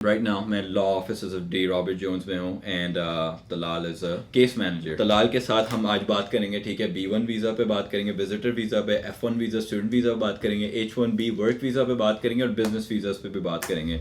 Right now मैं law officers of D Robert Jones में हूँ and Dalal is a case manager. Dalal के साथ हम आज बात करेंगे, ठीक है, B1 वीज़ा पे बात करेंगे, विजिटर वीज़ा पे, F1 वीज़ा स्टूडेंट वीज़ा पे बात करेंगे, H1B वर्क वीज़ा पे बात करेंगे और बिजनेस वीज़ा पे भी बात करेंगे।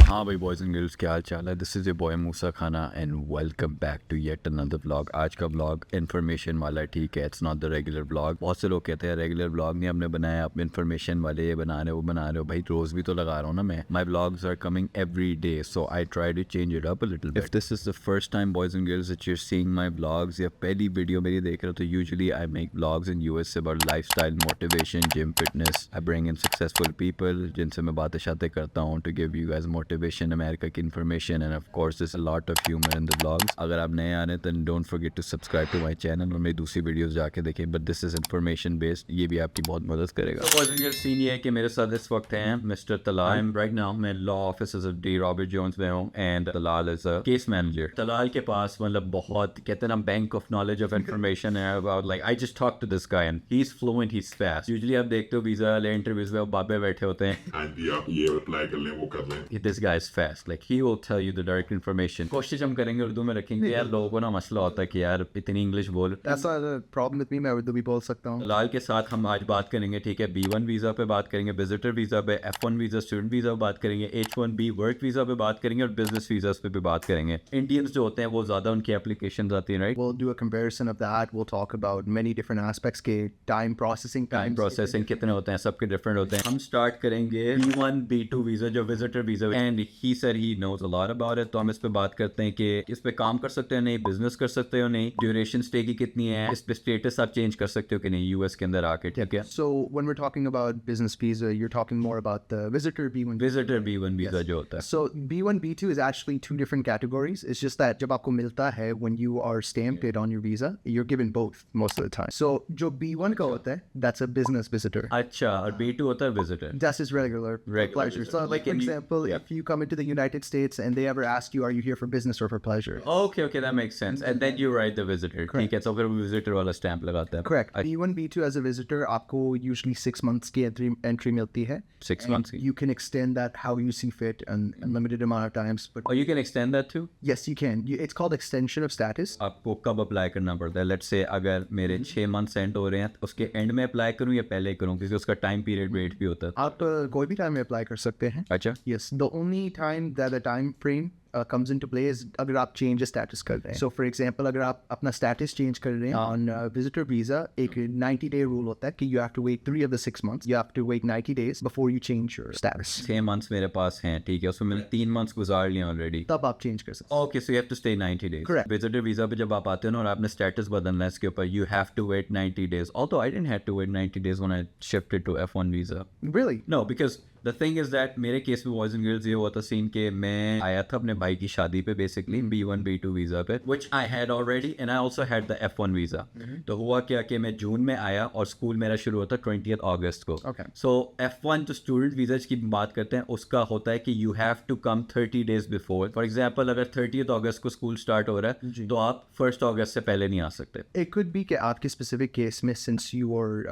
हाँ भाई बॉयज़ एंड गर्ल्स, क्या हाल चाल है? This is a boy Musa Khan and welcome back to yet another vlog. आज का व्लॉग इन्फॉर्मेशन वाला है, ठीक है, it's not the regular vlog. बहुत से लोग कहते हैं रेगुलर व्लॉग नहीं हमने बनाया, आप इन्फॉर्मेशन वाले ये बना रहे हो वो बना रहे हो। भाई रोज़ भी तो लगा रहा हूँ ना मैं। My vlogs are coming every day, so I try to change it up a little bit. If this is the first time boys and girls that you are seeing my vlogs या पहली video मेरी देख रहे हो, तो usually I make vlogs in US about lifestyle, motivation, gym, fitness. I bring in successful people जिनसे मैं बातें शातें करता हूँ to give you guys motivation, America की information, and of course there's a lot of humor in the vlogs. अगर आप नए आ रहे हैं तो don't forget to subscribe to my channel और मेरी दूसरी वीडियोस जाके देखें, but this is information based, ये भी आपकी बहुत मदद करेगा। तो सीन ये है कि मेरे साथ इस वक्त हैं मिस्टर तलाल। राइट नाउ मैं law officers of D Robert Jones में हूँ and Talal is a case manager. Talal के पास मतलब बहुत कहते हैं ना bank of knowledge of information है about like I just talk to this guy and he is fluent, he is fast. Usually आप देखते हो वीजा वाले इंटरव्यूज में बाबे बैठे होते हैं, हाँ जी आप ये अप्लाई कर लें वो कर लें। This guy is fast, like he will tell you the direct information। कोशिश हम करेंगे उर्दू में रखेंगे, यार लोगों को ना मसला होता है कि यार इतनी इंग्लिश बोल। That's not a problem with me, मैं उर्दू भी बोल सकता हूँ। लाल के साथ हम आज बात करेंगे, ठीक है, B1 वीज़ा पे बात करेंगे, विजिटर वीज़ा पे, F1 वीज़ा स्टूडेंट वीज़ा पे बात करेंगे, H1B वर्क वीज़ा पे बात करेंगे और बिजनेस वीज़ा पे भी बात करेंगे। इंडियंस जो होते हैं वो ज़्यादा उनकी एप्लीकेशन आती हैं, right? We'll do a comparison of that. We'll talk about many different aspects के time processing टाइम प्रोसेसिंग कितने होते हैं, सबके डिफरेंट होते हैं। हम स्टार्ट करेंगे B1 B2 वीज़ा जो visitor visa and he sir he knows a lot about it, तो हम इस पे बात करते हैं कि इस पे काम कर सकते हो नहीं, बिजनेस कर सकते हो नहीं, ड्यूरेशन स्टे की कितनी है, इस पे स्टेटस आप चेंज कर सकते हो कि नहीं यूएस के अंदर आके, ठीक है। So when we're talking about business visa, you're talking more about the visitor B1. Visitor B1 visa जो होता है, So B1 B2 is actually two different categories. It's just that जब आपको मिलता है when you are stamped it on your visa, you're given both most of the time. So जो B1 का होता है, that's a business visitor. अच्छा, और B2 होता है visitor. That's his regular pleasure. visitor. So like for example, if you come into the United States and they ever ask you, are you here for business or for pleasure? Okay, that makes sense. And then you write the visitor, ठीक है, तो फिर visitor वाला stamp लगाता है। Correct. B1 B2 as a visitor आपको usually 6 months की entry मिलती है। 6 months की। You can extend that how you see fit and unlimited amount of times. But और you can extend that too? yes, you can. It's called extension of status. आपको कब apply करना पड़ता है? लेट्स से अगर मेरे 6 months and हो रहे हैं तो उसके एंड में अप्लाई करूँ या पहले करूँ, क्योंकि उसका टाइम पीरियड वेट भी होता है। आप कोई भी टाइम में अप्लाई कर सकते हैं। अच्छा। Yes, the only time that the time frame comes into play is अगर आप change status कर रहे हैं। So for example, अगर आप अपना status change कर रहे हैं on visitor visa, एक 90-day rule होता है कि you have to wait 3 of the 6 months. You have to wait 90 days before you change your status. 6 months मेरे पास हैं, ठीक है, उसमें मैंने 3 मंथ्स गुजार लिए ऑलरेडी, तब आप change कर सकते हैं। Okay, so you have to stay 90 days. Correct. Visitor visa पे जब आप आते हो ना और आपने स्टेटस बदलना है इसके ऊपर, you have to wait 90 days. Although I didn't have to wait 90 days when I shifted to F1 visa. Really? No, because the thing is that मेरे केस में बॉयज एंड गर्ल्स ये हुआ था सीन के मैं आया था अपने भाई की शादी पे बेसिकली B1 B2 वीजा पे, which I had already and I also had the F1 visa. तो हुआ क्या कि मैं जून में आया और स्कूल मेरा शुरू होता 20th अगस्त को। Okay. सो F1 जो स्टूडेंट वीजा की बात करते हैं उसका होता है कि you have to come 30 days before. For example अगर 30th अगस्त को स्कूल स्टार्ट हो रहा है तो आप 1 अगस्त से पहले नहीं आ सकते। It could be कि आपके specific case में since you were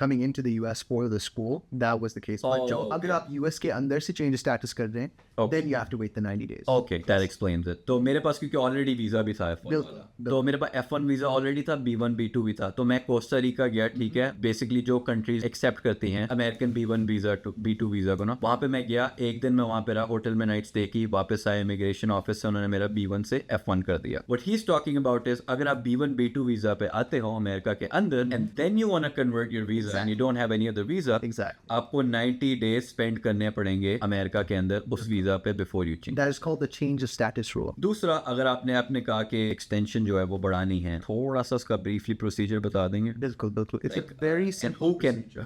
coming into the US for the school, that was the case. But अगर आप US के अंदर से change status कर रहे हैं, then you have to wait the 90 days. Okay, that explains it. तो मेरे पास क्योंकि ऑलरेडी वीजा भी था F1 वाला, तो मेरे पास F1 वीजा ऑलरेडी था, B1 B2 भी था, तो मैं कोस्टा रिका गया, ठीक है, बेसिकली जो कंट्रीज एक्सेप्ट करती हैं American B1 visa to B2 visa को ना, वहाँ पे मैं गया, एक दिन मैं वहाँ पे रहा, होटल में नाइट स्टे की, वापस आया इमिग्रेशन ऑफिस से उन्होंने मेरा B1 से F1 कर दिया। What he is talking about is अगर आप B1 B2 वीजा पे आते हो अमेरिका के अंदर and then you want to convert your visa and you don't have any other visa, Exactly. आपको 90 डेज स्पेंड करने पड़ेंगे अमेरिका के अंदर उस वीजा पे before you change. That is called the change of status rule. दूसरा, अगर आपने कहा कि एक्सटेंशन जो है वो बढ़ानी है, थोड़ा सा उसका ब्रीफली प्रोसीजर बता देंगे? बिल्कुल बिल्कुल। It's a very And simple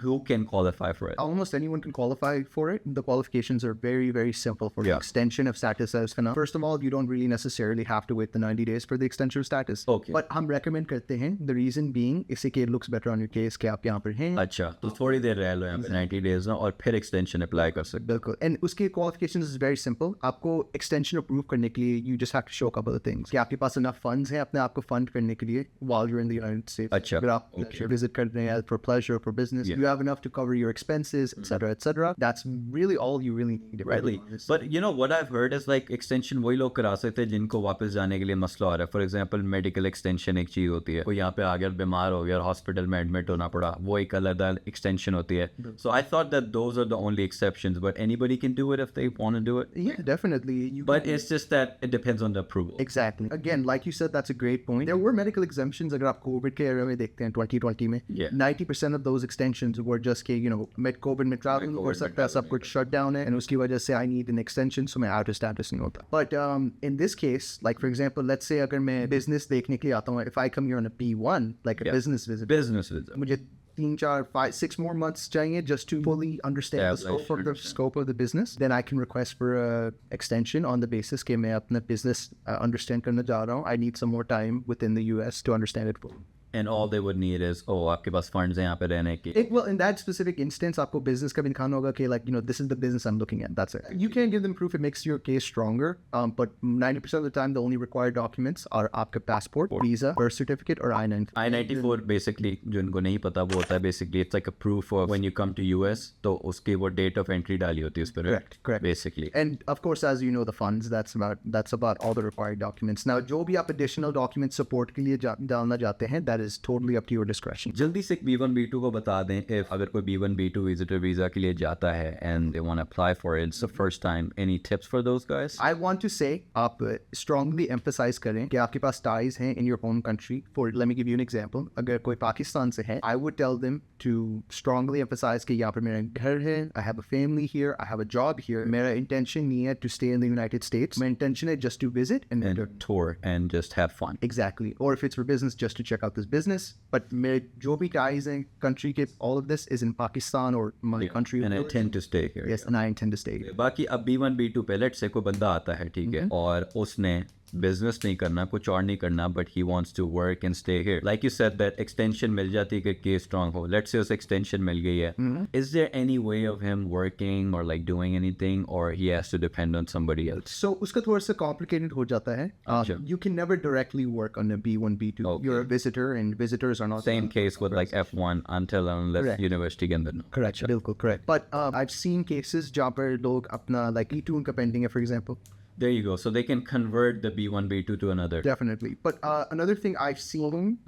who can qualify for it? almost anyone can qualify for it. The qualifications are very, very simple for the extension of status as का नाम. First of all, you don't really necessarily have to wait the 90 days for the extension of status. Okay. But हम recommend करते हैं, the reason being, इससे कि it looks better on your case कि आप यहाँ पर हैं. अच्छा, तो थोड़ी देर रह लो यहाँ पे 90 डेज ना और फिर एक्सटेंशन अप्लाई कर सकते बिल्कुल एंड उसके क्वालिफिकेशंस इज वेरी सिंपल आपको एक्सटेंशन अप्रूव करने के लिए you just have to show couple of things कि आपके पास इनफ फंड्स हैं अपने आप को फंड करने के लिए while you're in the United States अच्छा, अगर आप okay. विजिट कर रहे हैं for pleasure for business Yeah. you have enough to cover your expenses etc that's really all you really need Rightly. But you know what I've heard is like extension वही लोग करा सकते हैं जिनको वापस जाने के लिए मसला आ रहा है. For example, medical extension एक चीज होती है. कोई यहाँ पे आ गया बीमार हो गया हॉस्पिटल में एडमिट होना पड़ा वो एक अलग extension होती है. So I thought that those are the only exceptions, but anybody can do it if they want to do it. yeah definitely But it's just that it depends on the approval. Exactly. Again, like you said, that's a great point. There were medical exemptions अगर आप COVID के era में देखते हैं 2020 में. Yeah. 90% of those extensions were just कि you know mid-COVID में travel नहीं कर सकता सब कुछ shut down है and उसकी वजह से I need an extension so मैं out of status नहीं होता. But in this case, like for example, let's say अगर मैं business देखने के लिए आता हूँ, if I come here on a B1, like a business visit, Business visa. मुझे 3, 4, 5, 6 more months चाहिए just to fully understand the scope of the business. Then I can request for a extension on the basis कि मैं अपना business understand करना चाह रहा हूँ. I need some more time within the US to understand it fully. And all they would need is आपके पास funds हैं यहाँ पे रहने के. Well, in that specific instance, आपको business का भी दिखाना होगा कि like you know this is the business I'm looking at. That's it. You can give them proof. It makes your case stronger. But 90% of the time, the only required documents are आपका passport, visa, birth certificate, or I-94. I-94 basically जो इनको नहीं पता वो होता है basically it's like a proof of when you come to US तो उसकी वो date of entry डाली होती है उस पर. Correct. Basically. And of course, as you know, the funds. That's about all the required documents. Now, जो भी आप additional documents support के लिए डालना चाहते हैं, that is totally up to your discretion. जल्दी से B1 B2 को बता दें if अगर कोई B1 B2 visitor visa के लिए जाता है and they want to apply for it, it's the first time. Any tips for those guys? I want to say आप strongly emphasize करें कि आपके पास ties हैं in your home country. Let me give you an example. अगर कोई पाकिस्तान से है, I would tell them to strongly emphasize कि यहाँ पर मेरा घर है, I have a family here, I have a job here. मेरा intention नहीं है to stay in the United States. My intention है just to visit and tour and just have fun. Exactly. Or if it's for business, just to check out this business. But मेरे जो भी ties हैं country के, all of this is in Pakistan or my country. And I intend to stay here. Yes, and I intend to stay here. बाकी अब B1 B2 पे let's say कोई बंदा आता है ठीक है और उसने बिजनेस नहीं करना कुछ और नहीं करना but he wants to work and stay here like you said that extension मिल जाती है कि केस स्ट्रांग हो लेट्स से उस एक्सटेंशन मिल गई है is there any way of him working or like doing anything or he has to depend on somebody else so उसका थोड़ा सा कॉम्प्लिकेटेड हो जाता है you can never directly work on a B1 B2 you are a visitor and visitors are not same case with like F1 until unless university के अंदर correct बिल्कुल correct but I have seen cases जहाँ पर लोग अपना like E2 उनका pending है for example. There you go. So they can convert the B1, B2 to another. Definitely. But another thing I've seen,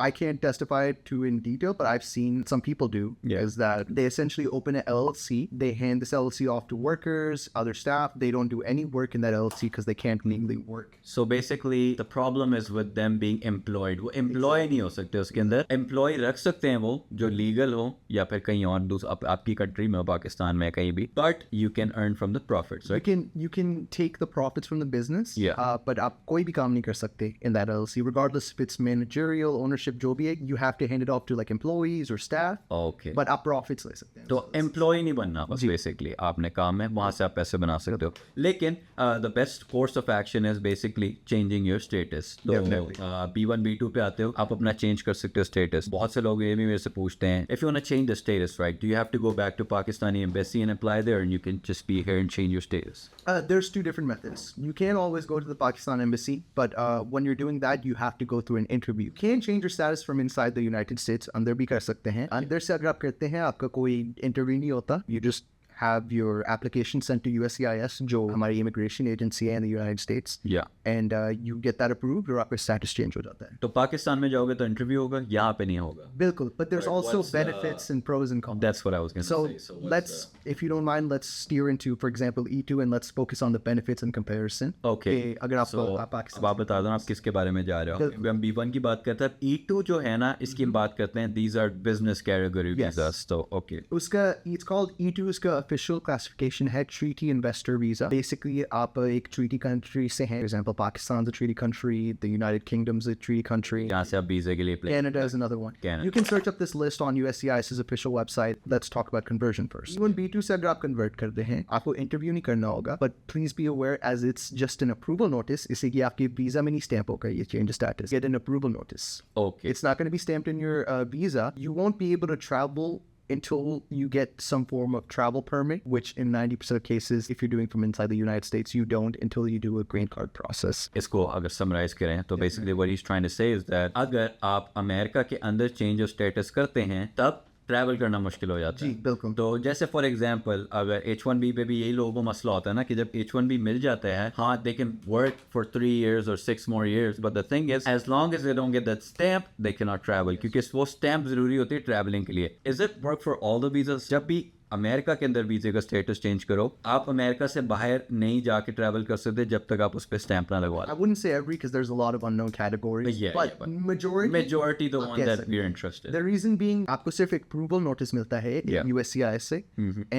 I can't testify to in detail, but I've seen some people do, is that they essentially open an LLC. They hand this LLC off to workers, other staff. They don't do any work in that LLC because they can't legally work. So basically, the problem is with them being employed. वो employee नहीं हो सकते उसके अंदर. Employee रख सकते हैं वो जो legal हो या फिर कहीं और आपकी country में पाकिस्तान में कहीं भी. But you can earn from the profits, right? You can take the profits from the business, but आप कोई भी काम नहीं कर सकते in that LLC, regardless if it's managerial, ownership, जो भी है, you have to hand it off to like employees or staff. Okay. But आप profits ले सकते हैं. तो employee नहीं बनना बस basically आपने काम है वहाँ से आप पैसे बना सकते हो. लेकिन the best course of action is basically changing your status. तो B1 B2 पे आते हो आप अपना change कर सकते हो status. बहुत से लोग ये भी मेरे से पूछते हैं if you want to change the status, right? Do you have to go back to Pakistani embassy and apply there, and you can just be here and change your status? There's two different methods. You can always go to the Pakistan embassy, but when you're doing that, you have to go through an interview. You can change your status from inside the United States. अंदर भी कर सकते हैं. अंदर से अगर आप करते हैं, आपका कोई interview नहीं होता. You just have your application sent to USCIS, जो हमारी immigration agency है in the United States. Yeah. And you get that approved और आपका status change हो जाता है. तो पाकिस्तान में जाओगे तो इंटरव्यू होगा यहाँ पे नहीं होगा. बिल्कुल. But there's also benefits and pros and cons. That's what I was going to say. So let's, if you don't mind, let's steer into, for example, E2 and let's focus on the benefits in comparison. Okay. अगर So, आप पाकिस्तान अब आप बता दो आप किसके बारे में जा रहे हो. हम B1 की बात करते हैं. E2 जो है ना इसकी बात करते हैं. These are business category visas. So okay. उसका it's called E2. उसका official classification है treaty investor visa. Basically आप एक treaty country से हैं. For example, Pakistan's a treaty country. The United Kingdom's a treaty country. यहाँ से आप वीजा के लिए apply. Canada is another one. Canada. You can search up this list on USCIS's official website. Let's talk about conversion first. B1 B2 से अगर आप convert करते हैं, आपको interview नहीं करना होगा. But please be aware, as it's just an approval notice, इससे कि आपके visa में नहीं stamp होगा ये change of status. Get an approval notice. Okay. It's not going to be stamped in your visa. You won't be able to travel until you get some form of travel permit, which in 90% of cases, if you're doing from inside the United States, you don't until you do a green card process. इसको अगर summarize करें तो basically what he is trying to say is that अगर आप America के अंदर change of status करते हैं तब ट्रैवल करना मुश्किल हो जाता है। जी बिल्कुल। तो जैसे फॉर एग्जांपल अगर H1B पे भी यही लोगों को मसला होता है ना कि जब H1B मिल जाता है, हाँ they can work for 3 years or 6 more years, but the thing is as long as they don't get that stamp they can not travel, क्योंकि वो स्टैम्प जरूरी होती है ट्रैवलिंग के लिए। Is it work for all the visas? जब भी America के अंदर वीजे का स्टेटस चेंज करो, आप अमेरिका से बाहर नहीं जाके ट्रैवल कर सकते जब तक आप उस पर स्टैंप ना लगवा I wouldn't say every because there's a lot of unknown categories. But majority the one that we're interested. The reason being आपको सिर्फ एक approval notice मिलता है USCIS से,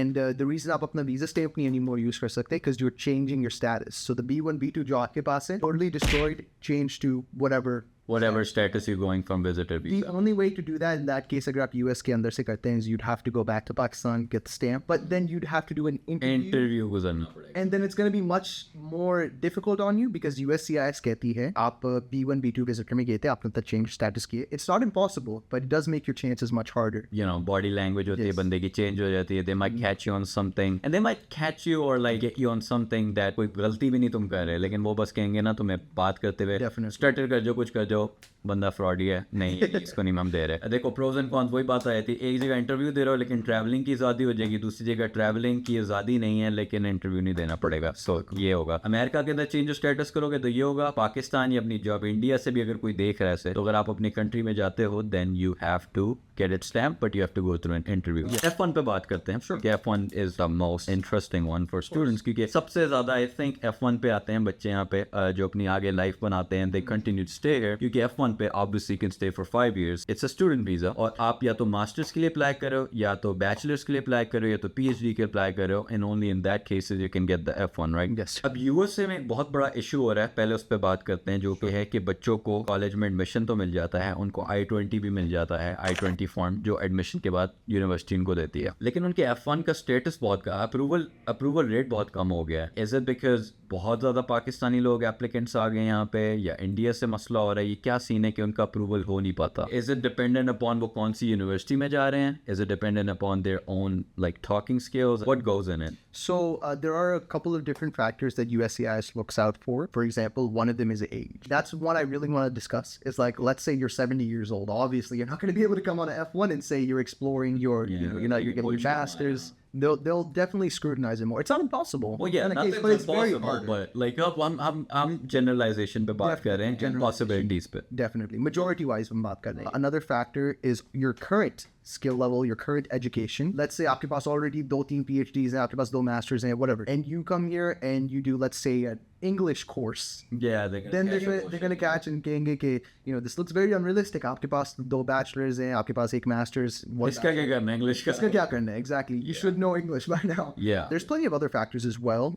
and the reason आप अपना visa stamp नहीं anymore use कर सकते because you're changing your status. So the B1 B2 जो आपके पास है totally destroyed, changed to whatever status you're going from visitor visa. The only way to do that in that case, अगर आप US के अंदर से करते हैं, is you'd have to go back to Pakistan, get the stamp, but then you'd have to do an interview गुजरना पड़ेगा, and then it's going to be much more difficult on you because USCIS कहती है आप B1 B2 visitor में गए थे, आपने तब change status किए. It's not impossible, but it does make your chances much harder. You know, body language होती है बंदे की change हो जाती है. They might catch you on something, and they might catch you or like get you on something that कोई गलती भी नहीं तुम कर रहे, लेकिन वो बस कहेंगे ना तुम्हें बात करते हुए स्टटर कर जो कुछ कर जो बंदा फ्रॉडी है, नहीं इसको नहीं हम दे रहे। देखो प्रोज एंड कॉन्स वही बात आ जाती है, एक जगह इंटरव्यू दे रहे हो लेकिन ट्रैवलिंग की आज़ादी हो जाएगी, दूसरी जगह ट्रैवलिंग की आज़ादी नहीं है लेकिन इंटरव्यू नहीं देना पड़ेगा। सो ये होगा अमेरिका के अंदर चेंज ऑफ स्टेटस करोगे तो ये होगा। पाकिस्तान या अपनी जॉब इंडिया से भी अगर कोई देख रहा है तो अगर आप अपनी कंट्री में जाते हो then you have to get it stamped, but you have to go through an interview. F1 पे बात करते हैं। F1 is the most interesting one for students क्योंकि सबसे ज़्यादा I think F1 पे आते हैं बच्चे यहाँ पे जो अपनी आगे लाइफ बनाते हैं, they continue to stay here क्योंकि F1 पे obviously can stay for 5 years. It's a student visa और आप या तो मास्टर्स के लिए अप्लाई करो या तो बैचलर्स के लिए अप्लाई करो या तो PhD के अप्लाई करो, and only in that cases you can get the F1, right? Yes. अब USA में एक बहुत बड़ा इशू हो रहा है, पहले उस पर बात करते हैं, जो कि है कि बच्चों को कॉलेज में एडमिशन तो मिल जाता है, उनको I-20 भी मिल जाता है, I-20 फॉर्म जो एडमिशन के बाद यूनिवर्सिटी इनको देती है, लेकिन उनके F1 का स्टेटस बहुत का अप्रूवल रेट बहुत कम हो गया है। इज इट बिकॉज बहुत ज़्यादा पाकिस्तानी लोग एप्लीकेंट्स आ गए यहाँ पे या इंडिया से मसला हो रहा है? ये क्या सीन है कि उनका अप्रूवल हो नहीं पाता? इज इट डिपेंडेंट अपॉन वो कौन सी यूनिवर्सिटी में जा रहे हैं? Is it dependent upon their own like talking skills? What goes in it? So there are a couple of different factors that USCIS looks out for. For example, one of them is age. That's one I really want to discuss. It's like, let's say you're 70 years old. Obviously, you're not going to be able to come on an F1 and say you're exploring your, you're getting your master's. They'll definitely scrutinize it more. It's not impossible. Well, yeah, but it's very hard. But like हम generalization पे बात कर रहे हैं, possibilities पे. Definitely, majority-wise हम बात कर रहे हैं. Another factor is your current skill level, your current education. Let's say आपके पास already 2-3 PhDs हैं, आपके पास 2 masters हैं, whatever, and you come here and you do, let's say, an English course. Yeah, then they're gonna catch and कहेंगे कि this looks very unrealistic. आपके पास 2 bachelors हैं, आपके पास 1 masters. इसका क्या करना है English का? इसका क्या करना है? Exactly. You should know English by now. Yeah. There's plenty of other factors as well.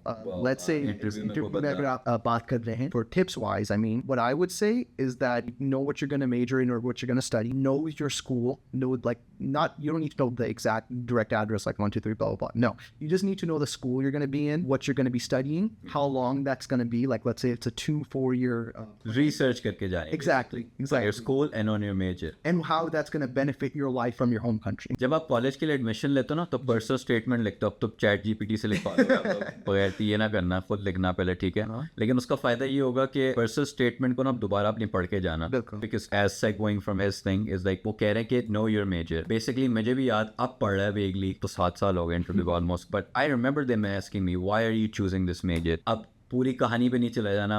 Let's say interview में अगर आप बात कर रहे हैं, for tips wise, I mean, what I would say is that know what you're gonna major in or what you're gonna study. Know your school. Know you don't need to know the exact direct address like 1, 2, 3 blah blah blah. No, you just need to know the school you're going to be in, what you're going to be studying, how long that's going to be. Like let's say it's a 2-4 year research करके जाएंगे. Exactly. Your school and on your major. And how that's going to benefit your life from your home country. जब आप college के लिए admission लेते हो ना तो पर्सनल स्टेटमेंट लिखते हो, अब तो चैट जीपीटी से लिखवा दो बगैर ये ना करना, खुद लिखना पहले, ठीक है? लेकिन उसका फायदा ये होगा कि पर्सनल स्टेटमेंट को ना दोबारा अपनी पढ़ के जाना, because as segueing from his thing is like वो कह रहे हैं कि know your major. Basically मुझे भी याद अब पढ़ रहा है वेगली तो 7 साल हो गए interview almost, but I remember them asking me why are you choosing this major. अब पूरी कहानी पे नहीं चला जाना,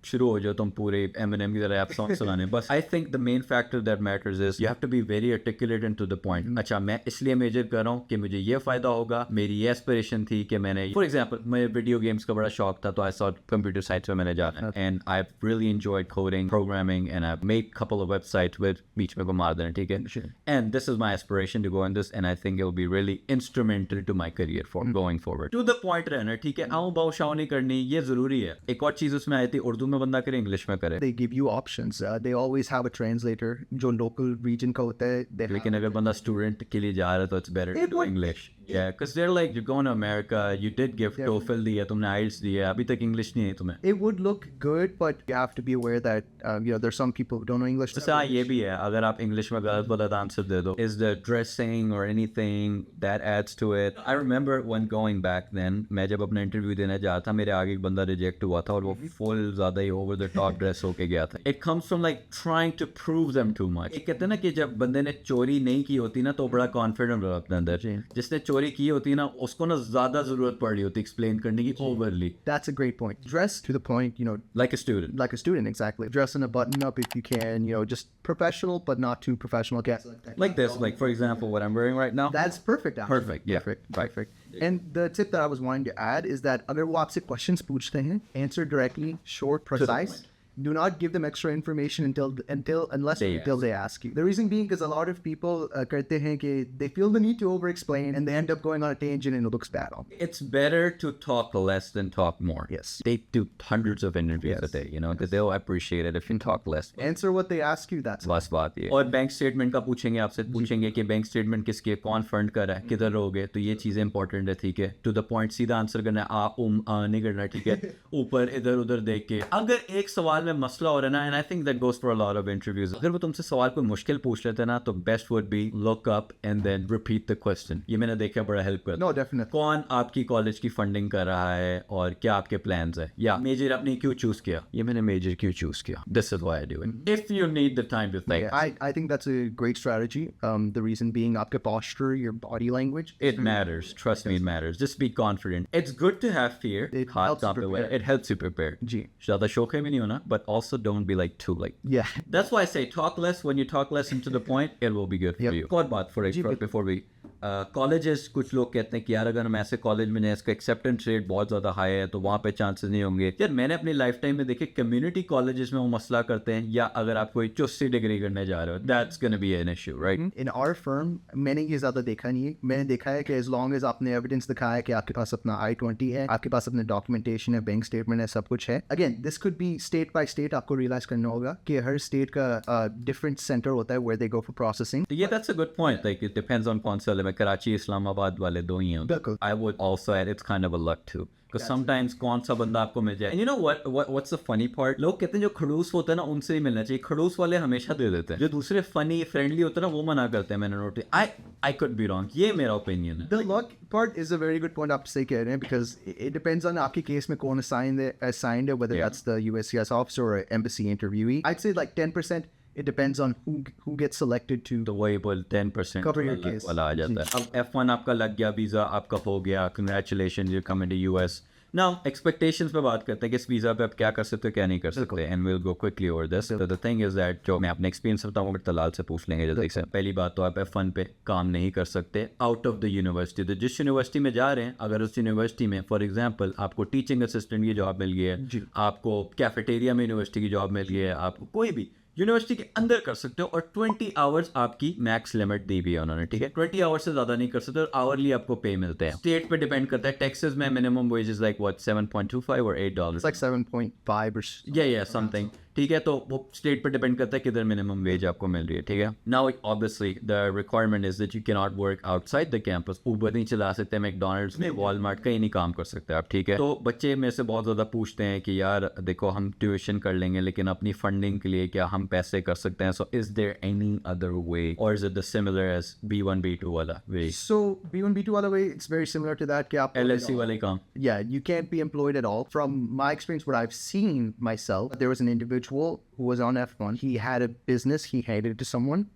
शुरू हो जाओ तुम पूरे Eminem की तरह आप सॉन्ग सुनाने, बस I think the main factor that matters is you have to be very articulate and to the point. अच्छा मैं इसलिए मेजर कर रहा हूँ कि मुझे ये फायदा होगा, मेरी ये एस्पिरेशन थी कि मैंने फॉर एग्जांपल मुझे वीडियो गेम्स का बड़ा शौक था तो आई सॉट कंप्यूटर साइंस में मैंने जाना है and I really enjoyed coding programming and I made couple of websites with बीच में घुमा देना, ठीक है? And this is my aspiration to go in this and I think it will be really instrumental to my career for going forward. To the point रहना, ठीक है? आऊँ बाऊ शाव नहीं करनी, ये जरूरी है। एक और चीज उसमें आई थी, उर्दू में बंदा करे इंग्लिश में करे, they give you options. They always have a translator जो local region का होता है। लेकिन अगर बंदा स्टूडेंट के लिए जा रहा है तो it's better to English. Yeah, because they're like, you're going to America, you did give TOEFL दिया, तुमने IELTS दिया, अभी तक English नहीं है तुम्हें. It would look good, but you have to be aware that there's some people who don't know English. वैसे हाँ ये भी है, अगर आप English में गलत आंसर दे दो, is the dressing or anything that adds to it. I remember when going back then, मैं जब अपना इंटरव्यू देने जा था, मेरे आगे एक बंदा रिजेक्ट हुआ था और वो फुल ज़्यादा ही over the top ड्रेस होके गया था. It comes from like trying to prove them too much. एक कहते हैं ना कि जब बंदे ने चोरी नहीं की होती ना तो बड़ा कॉन्फिडेंट होता अपने अंदर. जिसने चोरी की होती ना उसको ना ज़्यादा ज़रूरत पड़ रही होती एक्सप्लेन करने की overly. That's a great point. Dress to the point, Like a student. Like a student, exactly. Dress in a button up if you can, just professional but not too professional. Like this, like for example, what I'm wearing right now. That's perfect. Actually. Perfect, yeah. Perfect. And the tip that I was wanting to add is that अगर वो आपसे questions पूछते हैं, answer directly, short, precise. Do not give them extra information unless they ask you. The reason being because a lot of people करते हैं कि they feel the need to over-explain and they end up going on a tangent and it looks bad. It's better to talk less than talk more. Yes. They do hundreds of interviews a day, because they'll appreciate it if you talk less. Answer what they ask you, that's बस बात ये. और bank statement का पूछेंगे आपसे, पूछेंगे कि bank statement किसके, कौन फंड कर रहा है, किधर रहोगे, तो ये चीज़ें इंपॉर्टेंट है, ठीक है. टू द पॉइंट सीधा आंसर करना है, नहीं करना, ठीक है. ऊपर इधर उधर देख के अगर एक सवाल में मसला हो रहा है ना, and I think that goes for a lot of interviews. अगर वो तुमसे सवाल कोई मुश्किल पूछ लेते ना तो best would be look up and then repeat the question. ये मैंने देखा बड़ा हेल्प करता. No, definitely. कौन आपकी कॉलेज की फंडिंग कर रहा है और क्या आपके प्लान्स है, या मेजर आपने क्यों चूज किया, ये मैंने मेजर क्यों चूज किया. This is why I do it. If you need the time to think. I think that's a great strategy. The reason being आपके posture, your body language. It matters. Trust me, it matters. Just be confident. It's good to have fear. It helps you prepare. जी. ज़्यादा शोखे भी नहीं होना, but also don't be like too like. Yeah. That's why I say talk less. When you talk less and to the point, it will be good for you. एक और बात before we colleges कुछ लोग कहते हैं कि यार अगर हम ऐसे कॉलेज में जाए इसका एक्सेप्टेंस रेट बहुत ज़्यादा हाई है तो वहाँ पे चांसेस नहीं होंगे. यार मैंने अपनी लाइफ टाइम में देखे कम्युनिटी कॉलेजेस में वो मसला करते हैं, या अगर आप कोई चुस्सी डिग्री करने जा रहे हो, that's gonna be an issue, right. In our firm मैंने ये ज़्यादा देखा नहीं है. मैंने देखा है कि एज लॉन्ग एज आपने एविडेंस दिखाया कि आपके पास अपना I-20 है, आपके पास अपने डॉक्यूमेंटेशन है, बैंक स्टेटमेंट है, सब कुछ है. Again this could be state by state. आपको रियलाइज करना होगा कि हर स्टेट का डिफरेंट सेंटर होता है where they go for processing. Yeah, that's a good point. Like it depends on कौन सा में कराची इस्लामाबाद वाले दो ही हैं. बिल्कुल. I would also add it's kind of a luck too. Because sometimes कौन सा बंदा आपको मिल जाए. And you know what's the funny part? लोग कहते हैं जो खड़ूस होते हैं ना उनसे ही मिलना चाहिए. खड़ूस वाले हमेशा दे देते हैं. जो दूसरे फनी फ्रेंडली होते हैं ना वो मना करते हैं. मैंने note I could be wrong. ये मेरा ओपिनियन है. The luck part is a very good point आप सही कह रहे हैं, because it depends on आपके केस में कौन assigned है, whether that's the USCIS officer or embassy interviewee. I'd say like 10%. It depends on who gets selected to. तो वही बोल 10% cover your case. वाला आ जाता है. अब F1 आपका लग गया, वीज़ा आपका हो गया, congratulations, you're coming to US. Now expectations पे बात करते हैं कि इस वीज़ा पे आप क्या कर सकते हो क्या नहीं कर सकते. And we'll go quickly over this. So the thing is that जो मैं अपने एक्सपीरियंस बताऊँ बट तलाल से पूछ लेंगे जल्दी से. पहली बात तो आप F1 पे काम नहीं कर सकते आउट ऑफ द यूनिवर्सिटी. तो जिस यूनिवर्सिटी में जा रहे हैं अगर उस यूनिवर्सिटी में फॉर एग्जाम्पल आपको टीचिंग असिस्टेंट की जॉब मिल गई है, आपको कैफेटेरिया में यूनिवर्सिटी की जॉब मिल गई है, आपको कोई भी यूनिवर्सिटी के अंदर कर सकते हो. और 20 आवर्स आपकी मैक्स लिमिट दी भी है उन्होंने, ठीक है. 20 आवर्स से ज़्यादा नहीं कर सकते और आवरली आपको पे मिलते हैं. स्टेट पे डिपेंड करता है. टेक्सास में minimum wage is like what $7.25 और $8. It's like 7.5 or yeah something. ठीक है, तो वो स्टेट पर डिपेंड करता है किधर मिनिमम वेज आपको मिल रही है, ठीक है. Now obviously the requirement is that you can not work outside the campus. Uber नहीं चला सकते, मैकडोनल्ड्स में, वॉलमार्ट कहीं नहीं काम कर सकते आप, ठीक है. तो बच्चे में से बहुत ज़्यादा पूछते हैं कि यार देखो हम ट्यूशन कर लेंगे लेकिन अपनी फंडिंग के लिए क्या हम पैसे कर सकते हैं. So is there any other way और is it the similar as B1 B2 वाला वे. So B1 B2 वाला way, it's very similar to that. कि आप LLC वाले काम. Yeah, you can't be employed at all. From my experience, what I've seen myself, there was an individual who was on F1. He had a business. He handed it to someone.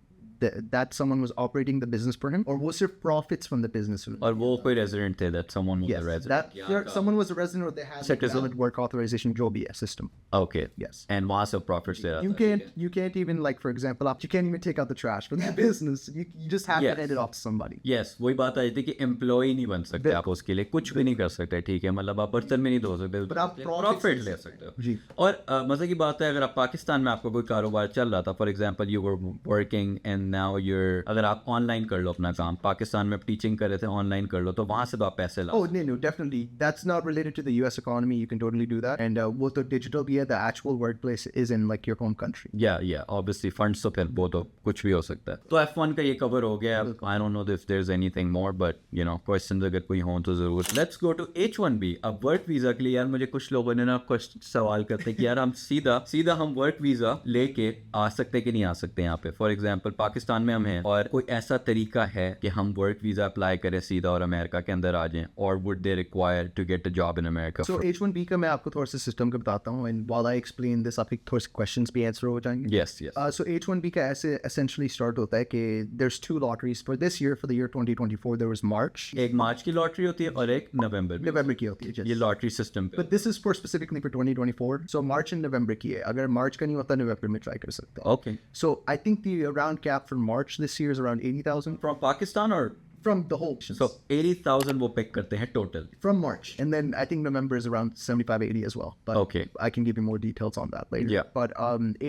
That someone was operating the business for him, or was there profits from the business? और वो कोई resident थे, that someone was yes, a resident. Someone was a resident, or they had Citizen. valid work authorization, जो भी है system. Okay. Yes. And वहाँ से profits दे रहा था. You can't even, like for example, you can't even take out the trash from that business. You just have to hand it off to somebody. Yes, वही बात आ जाती है कि employee नहीं बन सकते आप उसके लिए, कुछ भी नहीं कर सकते, ठीक है. मतलब आप बर्तन में नहीं धो सकते, but आप profit ले सकते हो. जी. और मजे की बात है अगर आप पाकिस्तान में आपका कोई कारोबार चल रहा था, for example you were working and now your अगर आप ऑनलाइन कर लो अपना काम, पाकिस्तान में टीचिंग कर रहे थे ऑनलाइन कर लो, तो वहां से तो आप पैसे ला। Oh, no, definitely. That's not related to the US economy. You can totally do that. And what the digital via the actual workplace is in like your home country. Yeah, obviously funds तो फिर वो तो कुछ भी हो सकता है। तो F1 का ये कवर हो गया। I don't know if there's anything more, but you know questions अगर कोई हो तो जरूर। Let's go to H1B। अब वर्क वीजा के लिए यार मुझे कुछ लोगों ने ना क्वेश्चन सवाल करते हैं कि यार हम सीधा हम वर्क वीजा लेके आ सकते कि नहीं आ सकते यहाँ पे। फॉर एग्जाम्पल पाकिस्तान में हम हैं और कोई ऐसा तरीका है कि हम वर्क वीजा अप्लाई करें सीधा और अमेरिका के अंदर आ जाएं, और would they require to get a job in America? So H1B का मैं आपको थोड़ा सा सिस्टम का बताता हूँ, and while I explain this आपके थोड़े से क्वेश्चंस भी आंसर हो जाएंगे। Yes. So H1B का ऐसे essentially start होता है कि there's two lotteries for this year, for the year 2024 there was March। एक मार्च की लॉटरी होती है और एक नवंबर की होती है, yes। ये लॉटरी सिस्टम पे। But this is for specifically for 2024, so March and November की है। अगर मार्च का नहीं होता नवंबर में ट्राई कर सकते हैं। Okay. So I think the round cap for March this year is around 80,000 From Pakistan or from the whole। so 80,000 वो पिक करते हैं total from March, and then I think November is around 75-80 as well, but Okay. I can give you more details on that later। Yeah। But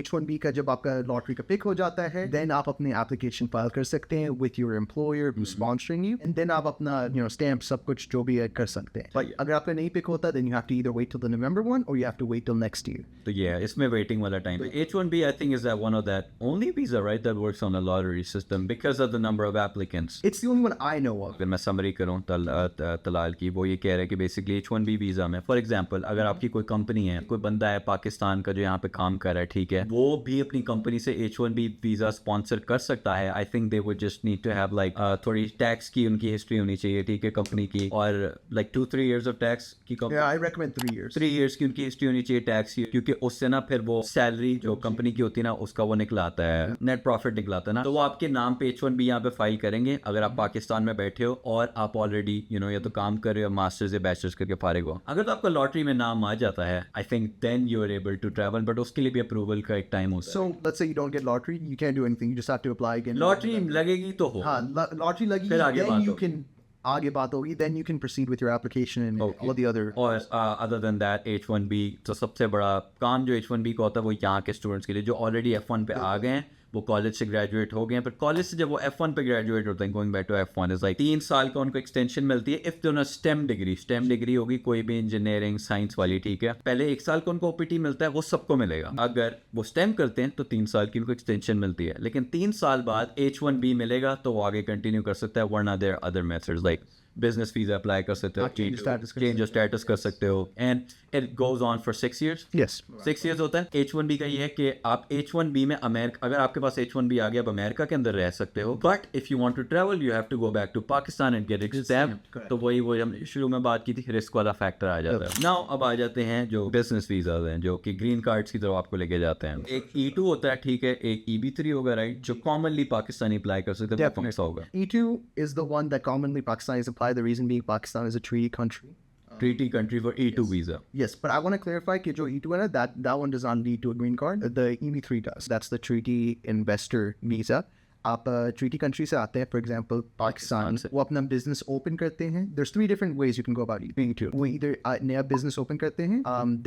H1B का जब आपका lottery का pick हो जाता है, then आप अपने application file कर सकते हैं with your employer who's sponsoring you, and then आप अपना stamp सब कुछ जो भी है कर सकते हैं। But अगर आपका नहीं पिक होता, then you have to either wait till the November one or you have to wait till next year। तो ये है इसमें वेटिंग वाला time. H1B I think is that one of that only visa right that works on a lottery system because of the number of applicants। It's the only one I know of। अगर मैं summary करूँ तलाल की, वो ये कह रहा है कि बेसिकली H1B वीज़ा में फॉर एग्जांपल अगर आपकी कोई कंपनी है, कोई बंदा है पाकिस्तान का जो यहाँ पे काम कर रहा है, ठीक है, वो भी अपनी कंपनी से H1B वीज़ा स्पॉन्सर कर सकता है। I think they would just need to have like थोड़ी टैक्स की उनकी हिस्ट्री होनी चाहिए, ठीक है, कंपनी की, और लाइक 2-3 years ऑफ टैक्स की Yeah, I recommend 3 years। 3 years की उनकी हिस्ट्री होनी चाहिए टैक्स की, क्योंकि उससे ना फिर वो सैलरी जो कंपनी की होती है ना उसका वो निकलाता है, नेट प्रॉफिट निकलाता है ना, तो वो आपके नाम पे H1B यहाँ पे फाइल करेंगे अगर आप पाकिस्तान में बैठे हो और आप ऑलरेडी या तो काम कर रहे हो, मास्टर्स या बैचलर्स करके फारिग हो। अगर तो आपका लॉटरी में नाम आ जाता है, I think then you are able to travel, but उसके लिए भी अप्रूवल का एक टाइम होता है। So let's say you don't get lottery, you can't do anything, you just have to apply again। Lottery लगेगी तो हो, हाँ, लॉटरी लगी, फिर आगे then बात you होगी। can आगे बात होगी, then you can proceed with your application and all the other। और अदर देन दैट H1B, तो सबसे बड़ा काम जो H1B का होता है वो यहाँ के स्टूडेंट्स के लिए जो ऑलरेडी F1 पे आ गए हैं, वो कॉलेज से ग्रेजुएट हो गए हैं, पर कॉलेज से जब वो F1 पे ग्रेजुएट होते हैं, going back to F1 is like 3 साल का उनको एक्सटेंशन मिलती है इफ दोनों स्टेम डिग्री होगी, कोई भी इंजीनियरिंग साइंस वाली, ठीक है। पहले 1 साल का उनको OPT मिलता है, वो सबको मिलेगा। अगर वो स्टेम करते हैं तो 3 साल की उनको एक्सटेंशन मिलती है, लेकिन 3 साल बाद H1B मिलेगा तो वो आगे कंटिन्यू कर सकता है, वरना there other methods like business visa apply कर सकते हो, चेंज स्टेटस कर सकते हो, and it goes on for 6 years। Yes। 6 years होता है। H1B का ये है कि आप H1B में अमेरिका, अगर आपके पास H1B आ गया, आप अमेरिका के अंदर रह सकते हो, but if you want to travel you have to go back to Pakistan and get exempted. तो वही वो हमने शुरू में बात की थी, रिस्क वाला फैक्टर आ जाता है। नाउ अब आ जाते हैं जो बिजनेस वीजा हैं, जो कि ग्रीन कार्ड्स की तरफ आपको लेके जाते हैं। एक E2 होता है, ठीक है, एक EB3 होगा, राइट, जो कॉमनली पाकिस्तानी अप्लाई कर सकते हैं। कौन सा होगा? E2 is the one that commonly Pakistanis apply, the reason being Pakistan is a treaty country। Treaty country for E2 visa। Yes, but I want to clarify कि जो E2 है ना, that one does not lead to a green card। The EB3 does। That's the treaty investor visa। आप treaty country से आते हैं, for example Pakistan, वो अपना business open करते हैं। There's 3 different ways you can go about E2। वो either नया business open करते हैं,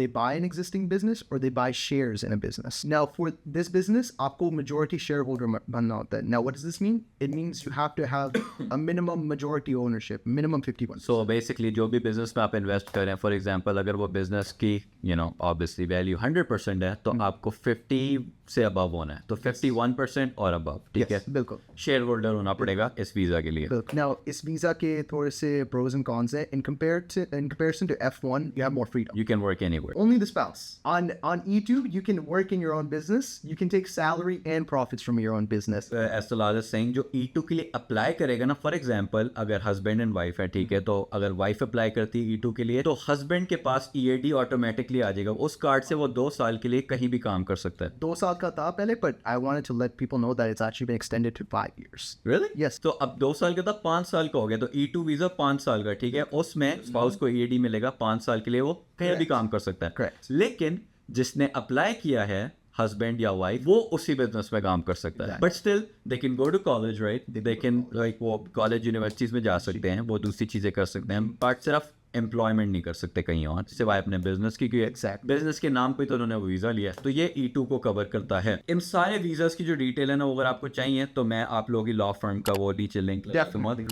they buy an existing business or they buy shares in a business। Now for this business आपको majority shareholder बनना होता है। Now what does this mean? It means you have to have a minimum majority ownership, minimum 51%। So basically जो भी business में आप invest कर रहे हैं, for example अगर वो business की obviously value 100% है, तो आपको 50 से above होना है, तो 51% और above, ठीक है, बिल्कुल शेयर होल्डर होना पड़ेगा इस वीजा के लिए। Now इस वीजा के थोड़े से pros and cons हैं। In comparison to F1 you have more freedom। You can work anywhere। Only the spouse। On E2 you can work in your own business, you can take salary and profits from your own business। as the largest saying, जो E2 के लिए apply करेगा ना, for example अगर husband and wife है, ठीक है, तो अगर वाइफ अप्लाई करती है E2 के लिए, तो हस्बैंड के पास EAD ऑटोमेटिकली आ जाएगा, उस कार्ड से वो 2 साल के लिए कहीं भी काम कर सकता है। 2 साल का था पहले, but I wanted to let people know that it's actually been extended to 5 years। Really? Yes। तो अब 2 साल का था, 5 साल का हो गया, तो E2 वीजा 5 साल का, ठीक है, उसमें स्पाउस को EAD मिलेगा 5 साल के लिए, वो कहीं भी काम कर सकता है। Correct। लेकिन जिसने अप्लाई किया है हस्बैंड या वाइफ, वो उसी बिजनेस में काम कर सकता है, but still they can go to college, right, they can like वो कॉलेज यूनिवर्सिटीज में जा सकते हैं, वो दूसरी चीजें कर सकते हैं, बट सिर्फ एम्प्लॉयमेंट नहीं कर सकते कहीं और सिवाय अपने बिजनेस की, क्योंकि बिजनेस के नाम पे तो उन्होंने वीजा लिया। तो ये E2 को कवर करता है। इन सारे वीजास की जो डिटेल है ना, वो अगर आपको चाहिए तो मैं आप लोगों की लॉ फर्म का वो नीचे link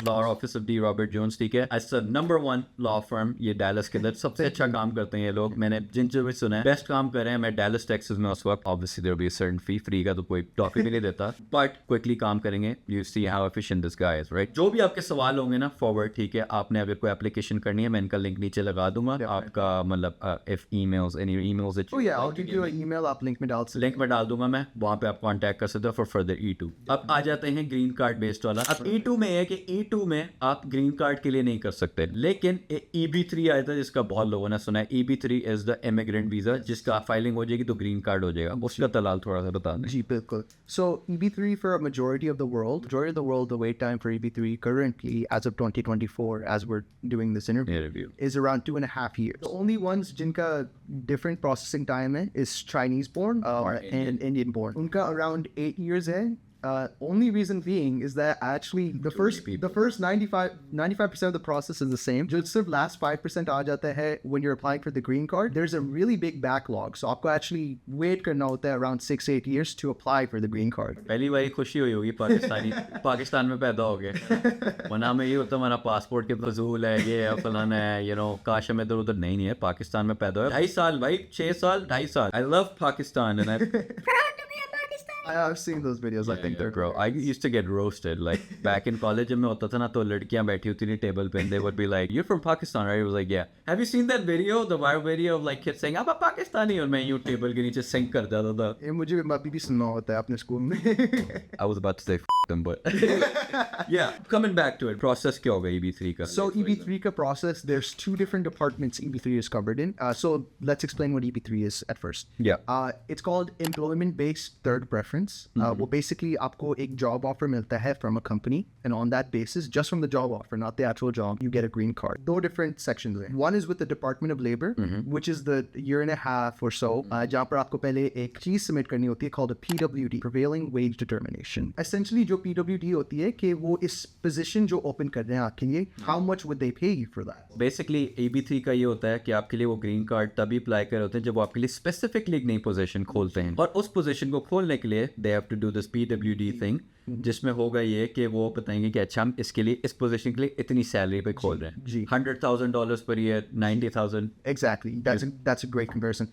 law office of D Robert Jones, ठीक है, एज नंबर 1 लॉ फर्म ये डैलस के अंदर सबसे अच्छा काम करते हैं ये लोग। मैंने जिनसे भी सुना है बेस्ट काम कर रहे हैं। मैं डैलस टेक्सास में उस वक्त, obviously there be a certain fee, free का तो कोई टॉफी भी नहीं देता, बट क्विकली काम करेंगे। You see how efficient this guy is, right. जो भी आपके सवाल होंगे ना फॉरवर्ड, ठीक है, आपने अगर कोई एप्लीकेशन करनी है मैं इनका लिंक नीचे लगा दूंगा। आपका मतलब if emails any emails Oh yeah, I'll give you an email, आप लिंक में डाल सकते लिंक में डाल दूंगा मैं, वहां पे आप कांटेक्ट कर सकते हो फॉर फर्दर E2। अब आ जाते हैं ग्रीन कार्ड बेस्ड वाला। अब E2 में है कि E2 में आप ग्रीन कार्ड के लिए नहीं कर सकते, लेकिन EB3 आया था जिसका बहुत लोगों ने सुना है। EB3 is the immigrant visa, जिसका फाइलिंग हो जाएगी तो ग्रीन कार्ड हो जाएगा। उसका दलाल थोड़ा सा बता दें। जी बिल्कुल। So EB3 for a majority of the world, the wait time for EB3 currently as of 2024, as we're doing this interview, is around 2.5 years. The only ones जिनका different processing time है is Chinese born and Indian born. उनका around 8 years है. Only reason being is that actually the first 95% of the process is the same. जो सिर्फ last 5% आ जाता है when you're applying for the green card, there's a really big backlog. So आपको actually wait करना होता है around 6-8 years to apply for the green card. पहली बार खुशी हुई होगी पाकिस्तान में पैदा हो गए। वरना में ये होता हमारा पासपोर्ट के फजूल है, ये है फलाना है, काश हम इधर उधर नहीं है। पाकिस्तान में पैदा हुआ 2.5 साल भाई, 6 साल 2.5 साल। I love Pakistan and I've seen those videos. I think they're bro. I used to get roasted like back in college. जब मैं होता था ना तो लड़कियां बैठी होती थी टेबल पे, they would be like, "You're from Pakistan, right?" I was like, "Yeah." Have you seen that video, the viral video of like kids saying, "I'm a Pakistani," और मैं यूं टेबल के नीचे सिंक कर जाता था। ये मुझे भी सुनना होता है अपने स्कूल में। I was about to say f them, but yeah. Coming back to it, process क्या होगा EB3 का? So EB3 का process, there's 2 different departments EB3 is covered in. So let's explain what EB3 is at first. Yeah. It's called employment-based third preference. वो basically आपको एक job offer मिलता है from a company, and on that basis, just from the job offer, not the actual job, you get a green card. 2 different sections हैं. One is with the Department of Labor, which is the year and a half or so, जहाँ पर आपको पहले एक चीज submit करनी होती है called a PWD, Prevailing Wage Determination. Essentially जो PWD होती है कि वो इस position जो open कर रहे हैं आपके लिए, how much would they pay you for that? Basically EB3 का ये होता है कि आपके लिए वो ग्रीन कार्ड तभी अप्लाई कर होते हैं जब वो आपके लिए स्पेसिफिकली एक नई पोजीशन खोलते हैं, और उस पोजीशन को खोलने के लिए they have to do this PWD thing, जिसमें होगा ये कि वो बताएंगे कि अच्छा हम इसके लिए इस पोजीशन के लिए इतनी सैलरी पे खोल रहे हैं जी, $100,000 per year, 90,000। Exactly, that's a great comparison.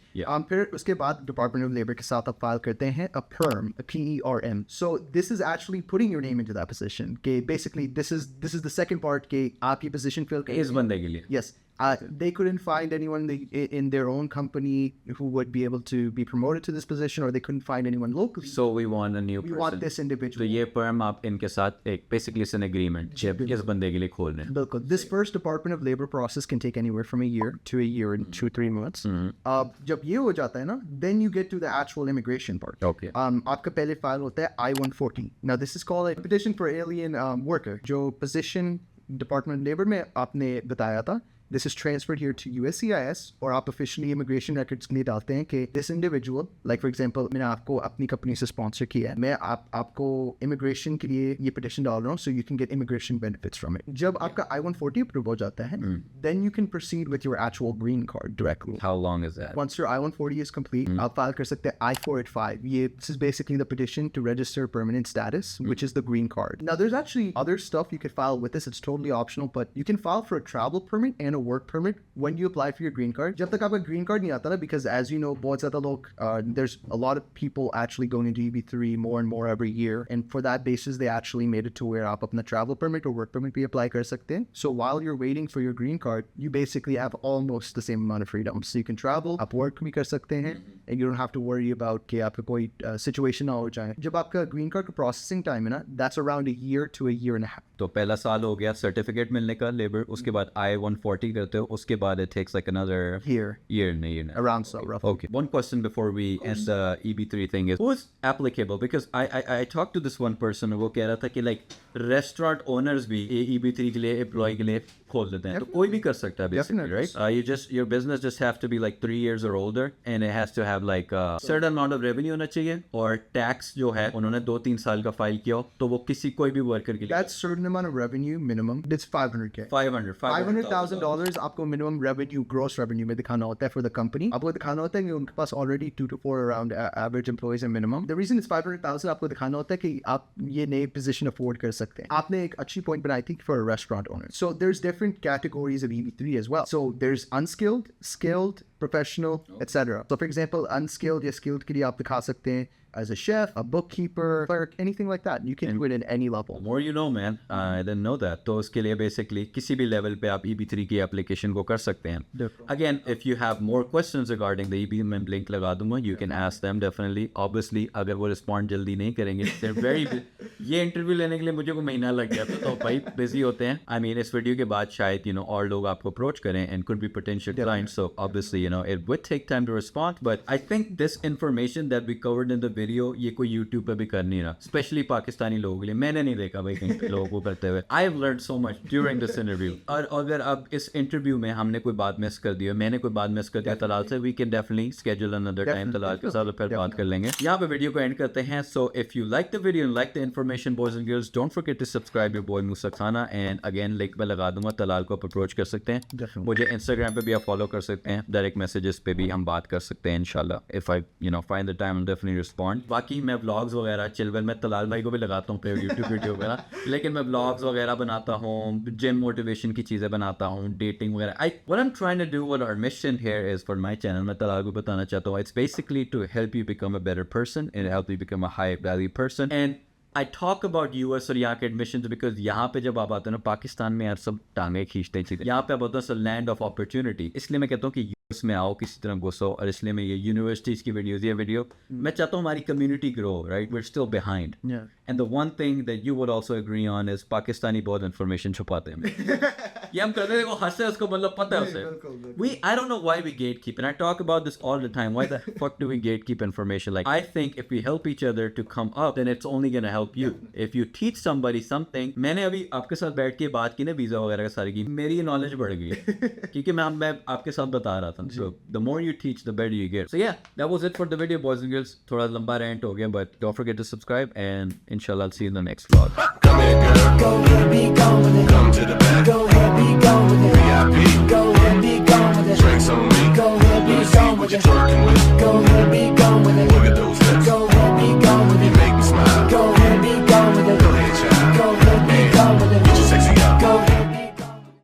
फिर उसके बाद डिपार्टमेंट ऑफ लेबर के साथ आप फाइल करते हैं a perm, a PERM. So this is actually putting your name into that position. कि basically this is the second part कि आपकी position fill इस बंदे के लिए। Yes. They couldn't find anyone in their own company who would be able to be promoted to this position, or they couldn't find anyone locally. So we want a new person. We want this individual. तो ये firm आप इनके साथ एक basically an agreement जब इस बंदे के लिए खोल रहे हैं। बिल्कुल। This first Department of Labor process can take anywhere from a year to a year and 2-3 months. जब ये हो जाता है ना, then you get to the actual immigration part. Okay. आपका पहले फाइल होता है I-140. Now this is called a petition for alien worker. जो position Department of Labor में आपने बताया था, this is transferred here to USCIS, और आप officially immigration records के लिए डालते हैं कि this individual, like for example, मैंने आपको अपनी कंपनी से sponsor किया है, मैं आपको immigration के लिए ये petition डाल रहा हूँ, so you can get immigration benefits from it. जब आपका I-140 approve हो जाता है, then you can proceed with your actual green card directly. How long is that? Once your I-140 is complete, आप file कर सकते हैं I-485. This is basically the petition to register permanent status, which is the green card. Now there's actually other stuff you could file with this. It's totally optional, but you can file for a travel permit and a work permit when you apply for your green card. जब तक आपका green card नहीं आता ना, because as you know, बहुत ज़्यादा लोग, there's a lot of people actually going into EB3 more and more every year, and for that basis they actually made it to where आप अपना travel permit or work permit भी apply कर सकते हैं. So while you're waiting for your green card, you basically have almost the same amount of freedom. So you can travel, आप work भी कर सकते हैं, and you don't have to worry about कि आपका कोई situation ना हो जाए. जब आपका green card का processing time है ना, that's around a year to a year and a half. तो पहला साल हो गया सर्टिफिकेट मिलने का लेबर, उसके बाद I-140 करते हो, उसके बाद it takes like another year around so roughly. Okay, one question before we end the EB3 thing is, who's applicable? Because I talked to this one person, वो कह रहा था कि like restaurant owners भी EB3 के लिए employee के लिए खोल लेते हैं, तो कोई भी कर सकता है basically, Definitely. right? Your business just have to be like 3 years or older and it has to have like a certain amount of revenue होना चाहिए, और टैक्स जो है उन्होंने 2-3 साल का फाइल किया हो, तो वो किसी कोई भी वर्कर के लिए That's certain amount of revenue minimum. It's 500K. 500,000 $500,000 आपको minimum revenue, gross revenue में दिखाना होता है for the company. आपको दिखाना होता है कि उनके पास already 2 to 4 around average employees and minimum. The reason it's 500,000 आपको दिखाना होता है कि आप ये नई position afford कर सकते हैं. आपने एक अच्छी point बनाई थी for a restaurant owner. So there's different categories of EB3 as well. So there's unskilled, skilled, professional, etc. So for example, unskilled या skilled के लिए आप दिखा सकते हैं as a chef, a bookkeeper, clerk, anything like that. You can do it in any level. The more you know, man. I didn't know that. तो उसके लिए basically किसी भी level पे आप EB3 की application को कर सकते हैं. Again, if you have more questions regarding the EB, मैं link लगा दूंगा. You can ask them definitely. Obviously, अगर वो respond जल्दी नहीं करेंगे, they're very ये interview लेने के लिए मुझे को महीना लग गया था, तो भाई busy होते हैं. I mean, इस video के बाद शायद और लोग आपको approach करें and could be potential clients. So obviously, it would take time to respond. But I think this information that we covered in the video, ये कोई YouTube पे भी कर नहीं रहा, स्पेशली पाकिस्तानी लोगों के लिए. मैंने नहीं देखा भाई कहीं पे लोगों को करते हुए. I have learned so much during this interview. और अगर अब इस इंटरव्यू में हमने कोई बात मिस कर दी, मैंने कोई बात मिस कर दिया तलाल से, we can definitely schedule another time Talal के साथ फिर बात कर लेंगे. यहाँ पे वीडियो को एंड करते हैं. So if you like the video and like the information, boys and girls, don't forget to subscribe your boy Musa Khana, and again link में लगा दूंगा, तलाल को आप अप्रोच कर सकते हैं. मुझे Instagram पे भी आप फॉलो कर सकते हैं, डायरेक्ट मैसेजेस पे भी हम बात कर सकते हैं इंशाल्लाह. If I find the time, I'll definitely respond. बाकी मैं व्लॉग्स वगैरह चिलवेल में तलाल भाई को भी लगाता हूँ पे यूट्यूब वीडियो वगैरह, लेकिन मैं व्लॉग्स वगैरह बनाता हूँ, जिम मोटिवेशन की चीज़ें बनाता हूँ, डेटिंग वगैरह. What I'm trying to do, what our mission here is for my channel, मैं तलाल को बताना चाहता हूँ, it's basically to help you become a better person and help you become a high value person. And I talk about US और यहाँ के admissions because यहाँ पे जब आप आते हैं ना, पाकिस्तान में यार सब टांगे खींचते हैं चीज़ें. यहाँ पे आप आते हैं लैंड ऑफ अपॉर्चुनिटी. इसलिए मैं कहता हूँ कि US में आओ, किसी तरह घुसो, और इसलिए मैं ये यूनिवर्सिटीज की वीडियोस, ये वीडियो मैं चाहता हूँ हमारी community grow, right? We are still behind. And the one thing that you would also agree on is Pakistani बहुत इन्फॉर्मेशन छुपाते हैं. ये हम करते हैं, वो हंसते हैं, उसको मतलब पता है उसे. I don't know why we gatekeep, and I talk about this all the time. Why the fuck do we gatekeep information? Like, I think if we help each other to come up, then it's only going to help you. If you teach somebody something, मैंने अभी आपके साथ बैठ के बात की ना visa वगैरह का सारी की, मेरी नॉलेज बढ़ गई क्योंकि मैं आपके साथ बता रहा था. So the more you teach, the better you get. So yeah, that was it for the video, boys and girls. थोड़ा लंबा rant हो गया, but don't forget to subscribe, and inshallah I'll see you in the next vlog. Come here, girl. Go ahead, be gone with it. Come to the back. Go ahead, be gone with it. VIP. Go ahead, be gone with it. Drinks on me. Go ahead, be gone with it. Let me see what you're twerking with. Go ahead.